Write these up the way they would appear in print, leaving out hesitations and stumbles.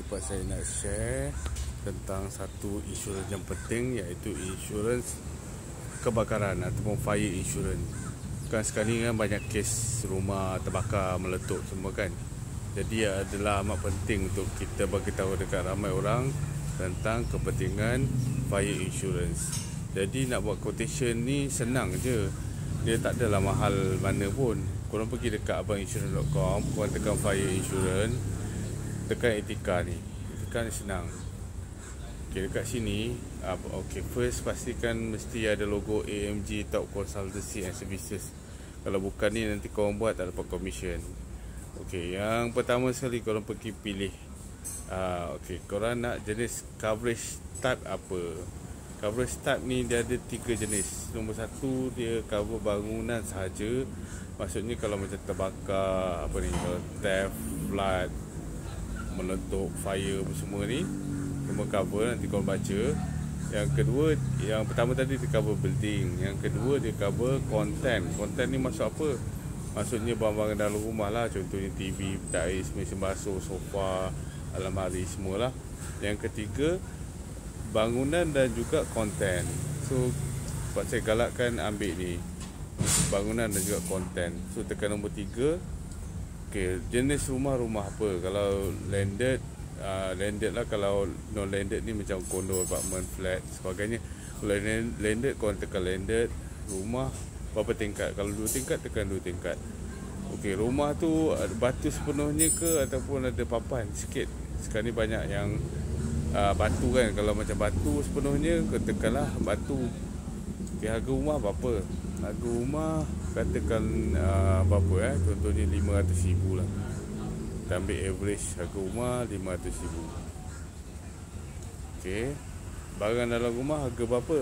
Kali part saya nak share tentang satu insurans yang penting, iaitu insurans kebakaran ataupun fire insurance. Kan sekarang ni kan banyak kes rumah terbakar, meletup semua kan. Jadi adalah amat penting untuk kita bagi tahu dekat ramai orang tentang kepentingan fire insurance. Jadi nak buat quotation ni senang je. Dia tak adalah mahal mana pun. Korang pergi dekat abanginsurance.com, korang tekan fire insurance, tekan etika ni. Etika ni senang. Okay, dekat sini okay, first pastikan mesti ada logo AMG Top Consultancy and Services. Kalau bukan ni nanti korang buat tak dapat commission. Okay, yang pertama sekali korang pergi pilih okay, korang nak jenis coverage type apa. Coverage type ni dia ada 3 jenis. Nombor 1 dia cover bangunan sahaja. Maksudnya kalau macam terbakar, apa ni, kalau theft, flood, meletup, fire semua ni semua cover, nanti korang baca. Yang kedua, yang pertama tadi dia cover building. Yang kedua dia cover content. Content ni maksud apa? Maksudnya barang-barang dalam rumah lah. Contohnya TV, petak ais, mesin basuh, sofa, almari, semualah. Yang ketiga, bangunan dan juga konten. So buat saya galakkan ambil ni, bangunan dan juga konten. So tekan nombor 3. Okay, jenis rumah apa. Kalau landed, landed lah. Kalau non landed ni macam kondo, apartment, flat, sebagainya. Kalau landed, korang tekan landed. Rumah berapa tingkat? Kalau 2 tingkat, tekan 2 tingkat. Okay, rumah tu batu sepenuhnya ke ataupun ada papan sikit? Sekarang ni banyak yang batu kan. Kalau macam batu sepenuhnya, tekanlah batu. Okay, harga rumah berapa? Harga rumah katakan berapa contohnya 500,000 lah. Kita ambil average harga rumah 500,000. Okay, barang dalam rumah harga berapa?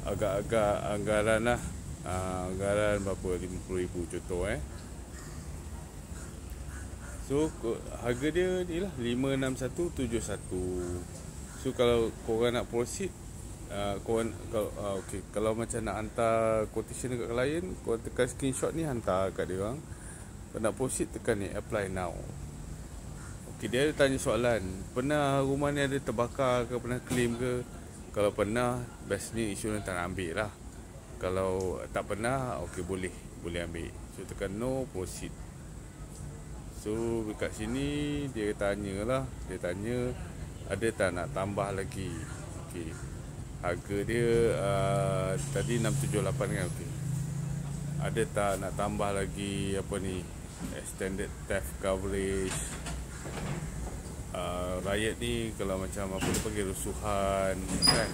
Agak-agak anggaran lah. Anggaran berapa? 50,000 contoh So harga dia ni lah 56171. So kalau korang nak proceed, korang okay, kalau macam nak hantar quotation dekat klien, korang tekan screenshot ni, hantar kat dia orang. Kalau nak proceed, tekan ni apply now. Okay, dia ada tanya soalan, pernah rumah ni ada terbakar ke, pernah claim ke? Kalau pernah, best ni insurans tak nak ambil lah. Kalau tak pernah, okay, boleh ambil. So tekan no, proceed. So dekat sini dia tanya lah, dia tanya ada tak nak tambah lagi. Okay, harga dia tadi 678 kan. Okay, ada tak nak tambah lagi apa ni, extended theft coverage. Riot ni kalau macam apa dia panggil, rusuhan kan.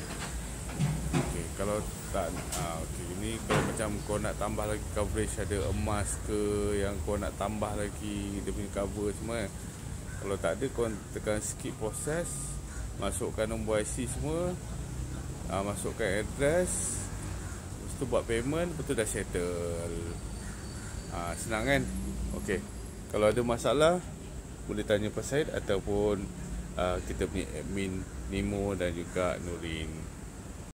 Okay, kalau tak okay, ini kalau macam kau nak tambah lagi coverage, ada emas ke yang kau nak tambah lagi dia punya cover semua kan. Kalau tak ada, kau tekan skip proses, masukkan nombor IC semua, masukkan address, lepas tu buat payment, lepas tu dah settle. Senang kan. Okay, kalau ada masalah boleh tanya Pak Syed ataupun kita punya admin Nemo dan juga Nurin.